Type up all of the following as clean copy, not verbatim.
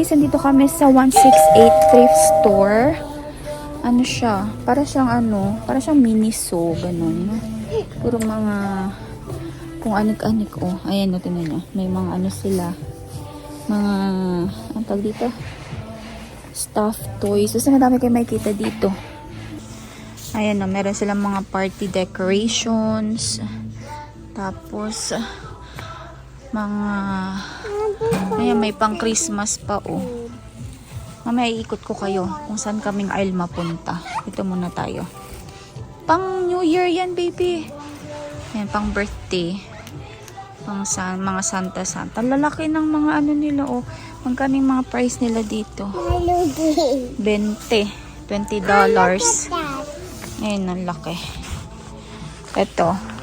guys, andito kami sa 168 thrift store. Ano siya? Para siyang Miniso, ganun. Puro mga, kung anik-anik, oh. Ayan, no, tingnan nyo. May mga sila. Mga, ang tawag dito? Stuffed toys. So, madami kayo makikita dito. Ayan, no, meron silang mga party decorations. Tapos, mga, ayan, may pang Christmas pa, oh. Mamaya iikot ko kayo kung saan kaming aisle mapunta. Ito muna tayo. Pang New Year yan, baby. Ayan, pang birthday. Pang mga Santa. Lalaki ng mga nila, oh. Magkano yung mga price nila dito? 20. $20. Ayan, ang laki. Ito.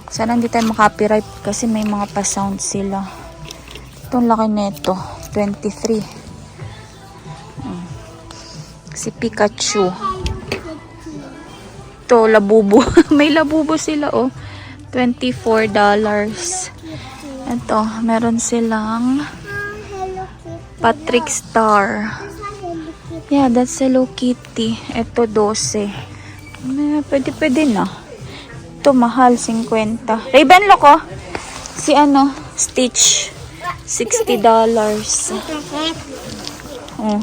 Sana hindi tayo makapiright kasi may mga pa-sound sila. Itong laki nito, 23. Si Pikachu. Ito, labubo. May labubo sila, oh. $24. Ito, meron silang Patrick Star. Yeah, that's Hello Kitty. Ito, 12. Pwede na. Ito, mahal, 50. Raven, loko. Si Stitch. $60. Oh.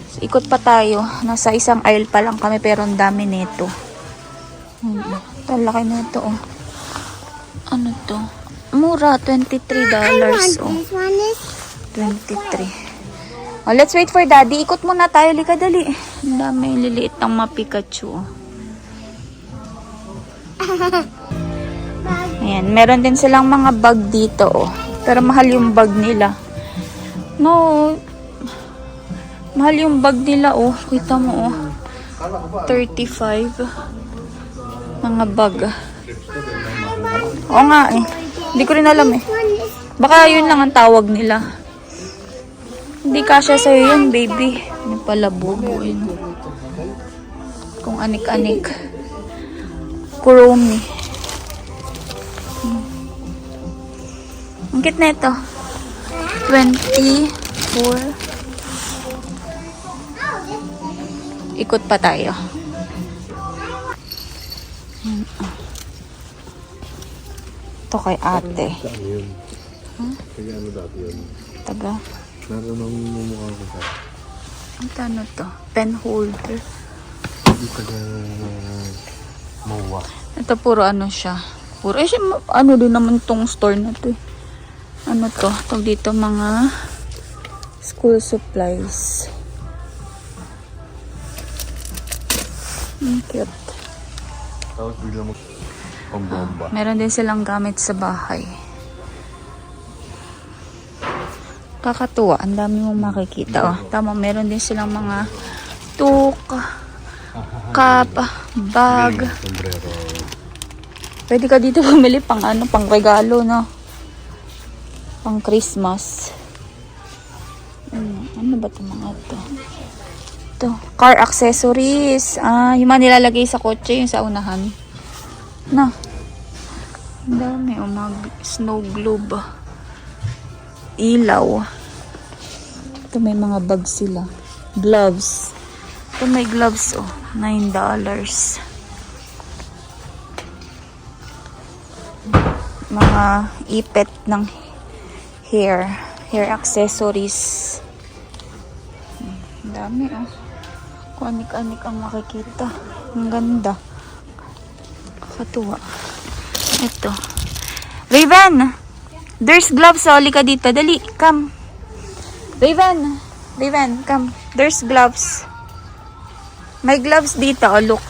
So, ikot pa tayo. Nasa isang aisle pa lang kami pero ang dami nito. Ito, laki nito, oh. Ano to? Mura, $23. Oh. 23. Oh, let's wait for daddy. Ikot muna tayo. Lika, dali. Ang dami liliit ng mga Pikachu. Ayan, meron din silang mga bag dito, oh. Pero mahal yung bag nila. No, mahal yung bag nila, oh. Kita mo, oh. 35. Mga bag. Oo nga, eh. Hindi ko rin alam, eh. Baka yun lang ang tawag nila. Hindi kasya sa'yo yun, baby. Ano pala, bobo, eh. Kung anik-anik. Kuromi. Ang cute na ito. 24. Ikot pa tayo. Ito kay ate. Kaya ano dati yun? Taga? Naramang mumukha ko sa... Ano to? Pen holder. Hindi taga... Mawa. Ito puro siya. Puro, din naman tong store na to. Ano to? Tawag dito mga school supplies. Cute. Tapos bigla mo pambomba. Meron din silang gamit sa bahay. Kakatuwa. Ang dami mong makikita. Oh. Tama, meron din silang mga tuk, cup, bag. Sombrero. Pwede ka dito bumili pang pang regalo, no? Pang Christmas. Ano ba ito mga ito? Ito, car accessories. Yung mga nilalagay sa kotse, yung sa unahan. Na. Ang dami, mga snow globe. Ilaw. Ito, may mga bags sila. Gloves. Ito, may gloves, oh. $9. Mga ipet ng hair accessories. Ang dami, oh. Kung anik-anik ang makikita. Ang ganda. Kakatuwa. Ito. Raven! There's gloves, oh. Lika dito. Dali, come. Raven, come. There's gloves. May gloves dito, oh. Look.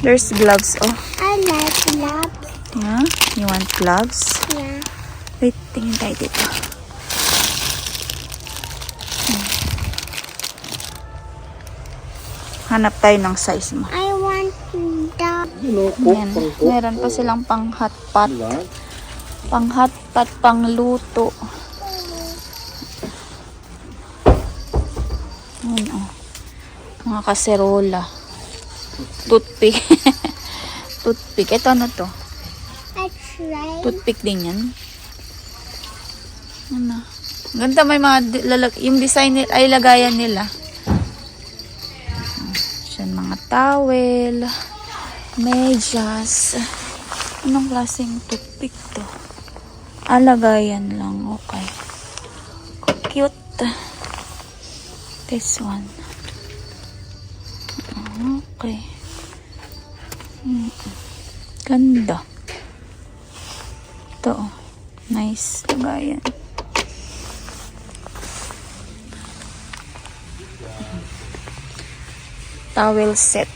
There's gloves, oh. I like gloves. Yeah? You want gloves? Yeah. Wait, tingin tayo dito. Hanap tayo ng size mo. I want the... Ayan. Meron pa silang pang hot pot. Pang hot pot, pang luto. Ayan, oh. Mga kaserola. Toothpick. Toothpick. Ito ano to? It's tray. Toothpick din yan. Ano? Ganda, may mga yung design nila, ay lagayan nila. Diyan mga towel, medyas. Anong klaseng toothpick to? Lagayan lang. Okay. Cute. This one. Okay. Ganda. Ito. Nice lagayan. Towel set.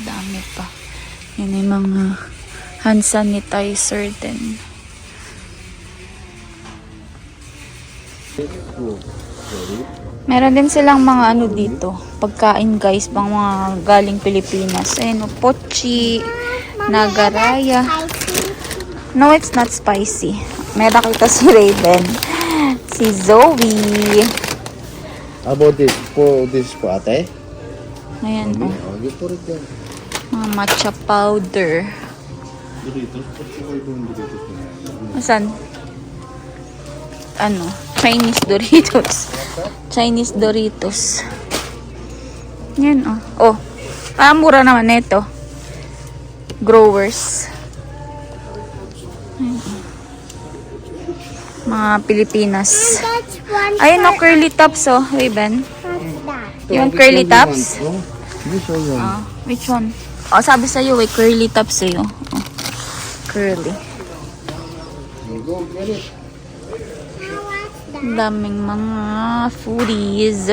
Dami pa. Yan yung mga hand sanitizer din. Meron din silang mga ano dito. Pagkain guys, pang mga galing Pilipinas. Ayun, pochi, nagaraya. No, it's not spicy. May nakita si Raven. Si Zoe. How about this? This po ate? Ayan, oh. You put it there. Mga matcha powder. Doritos? Ba't ko kayo yung Doritos na? Asan? Ano? Chinese Doritos. Chinese Doritos. Yan, oh. Oh. Mura naman ito. Growers. Ayan, oh. Mga Pilipinas. That's one. Ayun, oh, curly tops, oh. Raven. What's that? Yung curly tops? Oh, this one. Which one? Oh, sabi sa'yo, eh, curly tops sa'yo. Oh. Curly. You go get it. Ang daming mga foodies.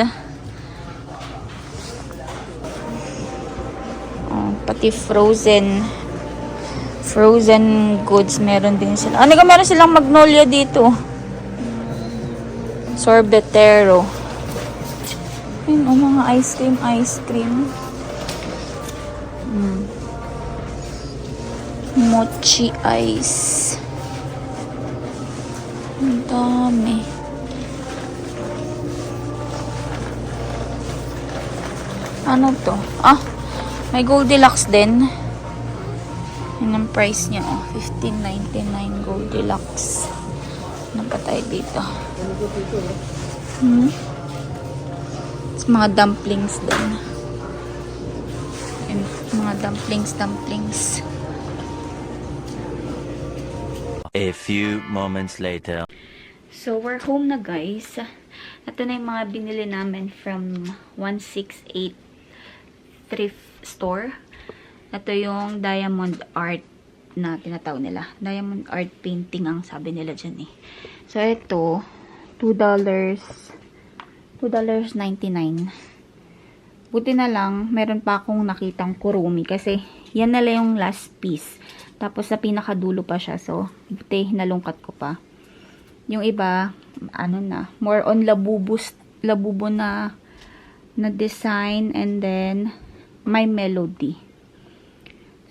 Oh, pati frozen goods meron din sila. Ano ka, meron silang Magnolia dito. Sorbetero. Ayun, oh, mga ice cream. Mochi ice. Ang dami. Ano to? May Goldilocks din. Yan ang price niya, oh. $15.99 Goldilocks. Ano pa tayo dito? It's mga dumplings din. Yan, mga dumplings. A few moments later. So, we're home na, guys. Ito na yung mga binili namin from 168 thrift store. Ito yung diamond art na tinatawag nila. Diamond art painting ang sabi nila dyan, eh. So, ito, $2.99. Buti na lang, meron pa akong nakitang kurumi kasi yan na lang yung last piece. Tapos sa pinakadulo pa siya. So, buti nalungkat ko pa. Yung iba, ano na, more on labubo na design, and then may melody.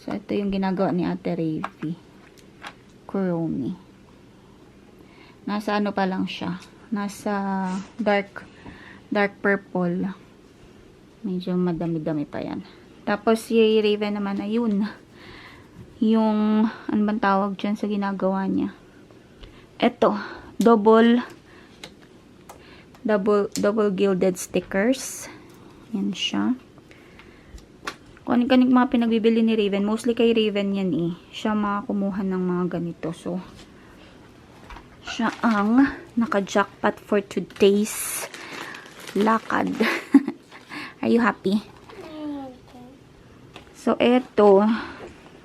So, ito yung ginagawa ni Ate Ravi. Kuromi. Nasa ano pa lang siya. Nasa dark purple. Medyo madami-dami pa yan. Tapos, si Raven naman, ayun. Yung, ano bang tawag dyan sa ginagawa niya? Ito, double gilded stickers. Yan siya. Kung ano mga pinagbibili ni Raven, mostly kay Raven yan, eh. Siya mga kumuha ng mga ganito. So, siya ang naka-jackpot for today's lakad. Are you happy? So, eto,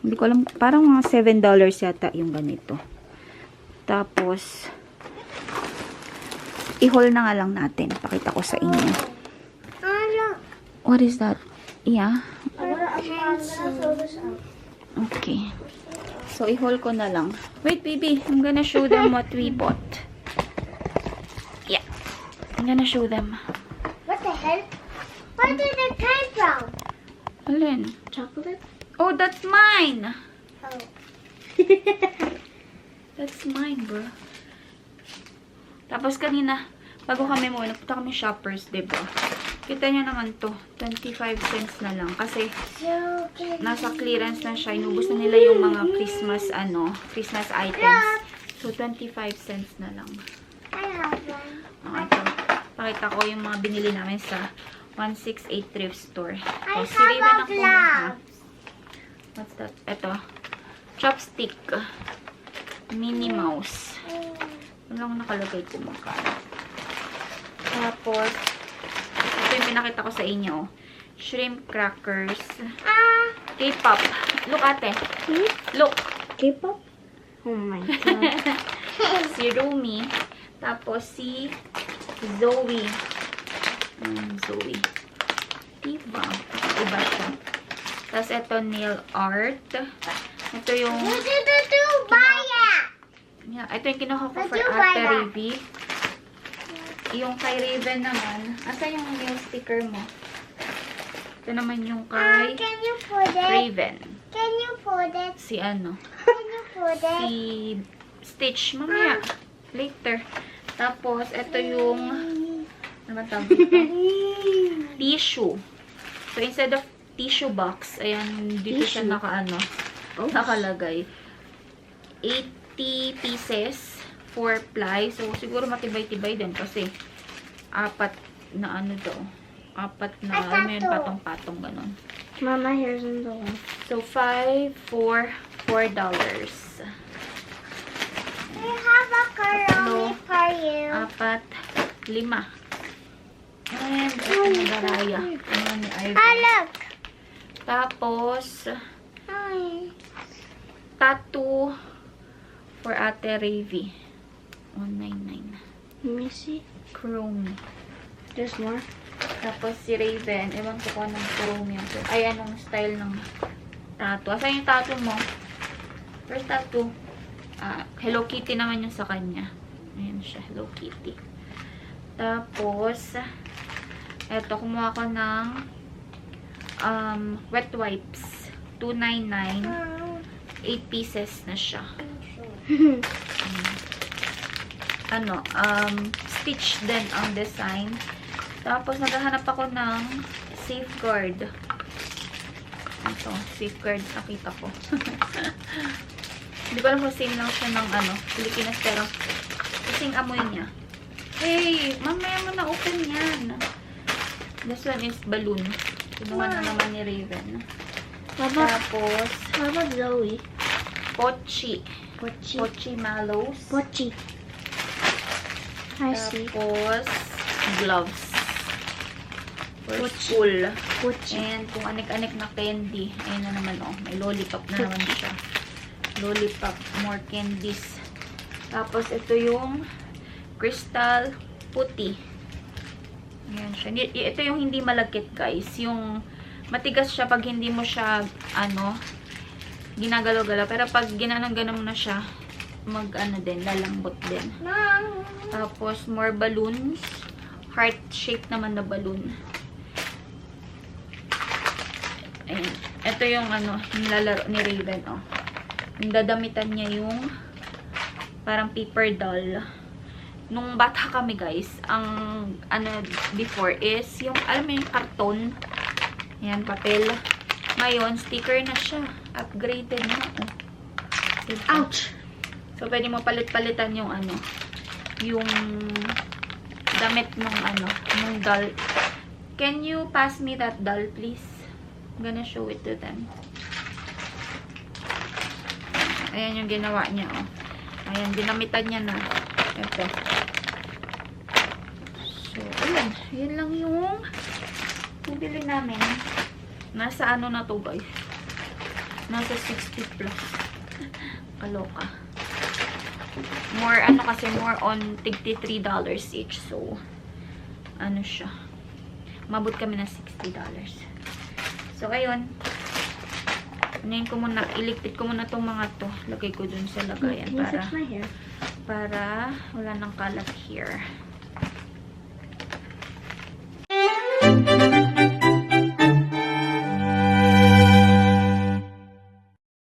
hindi ko alam, parang mga $7 yata yung ganito. Tapos, i-haul na nga lang natin. Pakita ko sa inyo. What is that? Yeah. Okay. So, i-haul ko na lang. Wait, baby. I'm gonna show them what we bought. Yeah. I'm gonna show them. What the hell? Where did it come from? Alin? Chocolate? Oh, that's mine! Oh. That's mine, bro. Tapos kanina, bago kami muna, punta kami shoppers, diba? Kita nyo naman to. 25 cents na lang. Kasi, So good. nasa clearance na siya. Inubos na nila yung mga Christmas items. So, 25 cents na lang. I have one. Ito. Pakita ko yung mga binili namin sa 168 thrift store. I So, si Raven have a ang kumuha. glove. What's that? Ito. Chopstick. Minnie Mouse. Ano lang nakalagay ko magkano. Tapos, ito yung pinakita ko sa inyo. Shrimp crackers. K-pop. Look, ate. Look. K-pop? Oh my god. Si Rumi. Tapos si Zoe. Zoe. Diba? Iba siya. Tapos ito nail art. Ito yung Buy it! yeah, ito yung kinuha ko But for you buy Ate that. Ravi. Yung kay Raven naman. Asan yung nail sticker mo? Ito naman yung kay Can you put it? Raven. Can you put it? Si ano? Can you put it? Si Stitch. Mamaya. Later. Tapos, ito yung ano ba tawag dito? Tissue. So, instead of tissue box, ayan, dito siya nakaano, nakalagay. 80 pieces, 4 ply. So, siguro matibay-tibay din kasi 4 na ano daw. 4 na, alam mo yun, patong-patong, ganun. Mama, here's another one. So, 5 for $4. We have a karami for you. 4, 5. And, ito na garaya. Ano ni Ivan. Look. Tapos, Hi. tattoo for Ate Ravi. 199. Let me see. Chrome. There's more. Tapos si Raven, ewan ko kung anong chrome yan. Ay, anong style ng tattoo. Asan yung tattoo mo? First tattoo. Hello Kitty naman yung sa kanya. Ayan siya, Hello Kitty. Tapos, eto, kumuha ko ng wet wipes. $2.99. 8 pieces na siya. Stitch din ang design. Tapos, naghahanap ako ng safeguard. Ito, safeguard. Nakita ko. Hindi ko alam kung same lang siya ng Pilipinas, pero kasing amoy niya. Hey, mamaya mo na open yan. This one is balloon. Kinuha na naman ni Raven. Tapos, How about Zoe? Pochi. Pochi. Pochi mallows. Pochi. I see. Tapos, gloves. For Pochi. school. Pochi. And kung anik-anik na candy. Ayun na naman, oh. May lollipop na naman siya. Lollipop. More candies. Tapos, ito yung crystal puti. Ayan siya. Ito yung hindi malagkit, guys. Yung matigas siya pag hindi mo siya, ginagalaw-galaw. Pero pag ginanong-ganon mo na siya, din, lalambot din. Mom. Tapos, more balloons. Heart shape naman na balloon. Ayan. Ito yung nilalaro ni Raven, oh. Yung dadamitan niya yung parang paper doll. Nung bata kami, guys, ang before is yung, alam mo yung karton. Ayan, papel. Ngayon, sticker na siya. Upgraded na, oh. Diba? Ouch. So, pwede mo palit-palitan yung yung damit nung doll. Can you pass me that doll, please? I'm gonna show it to them. Ayan yung ginawa niya, oh. Ayan, dinamitan niya na. Ito. So, ayan. Yan lang yung bibili namin. Nasa na to, guys? Nasa 60 plus. Kaloka. More, kasi more on $63 each. So, siya. Mabot kami na $60. So, ayun. Ngayon ko muna, iligpit ko muna tong mga to. Lagay ko dun sa lagayan Can you fix my hair? para wala nang kalat here.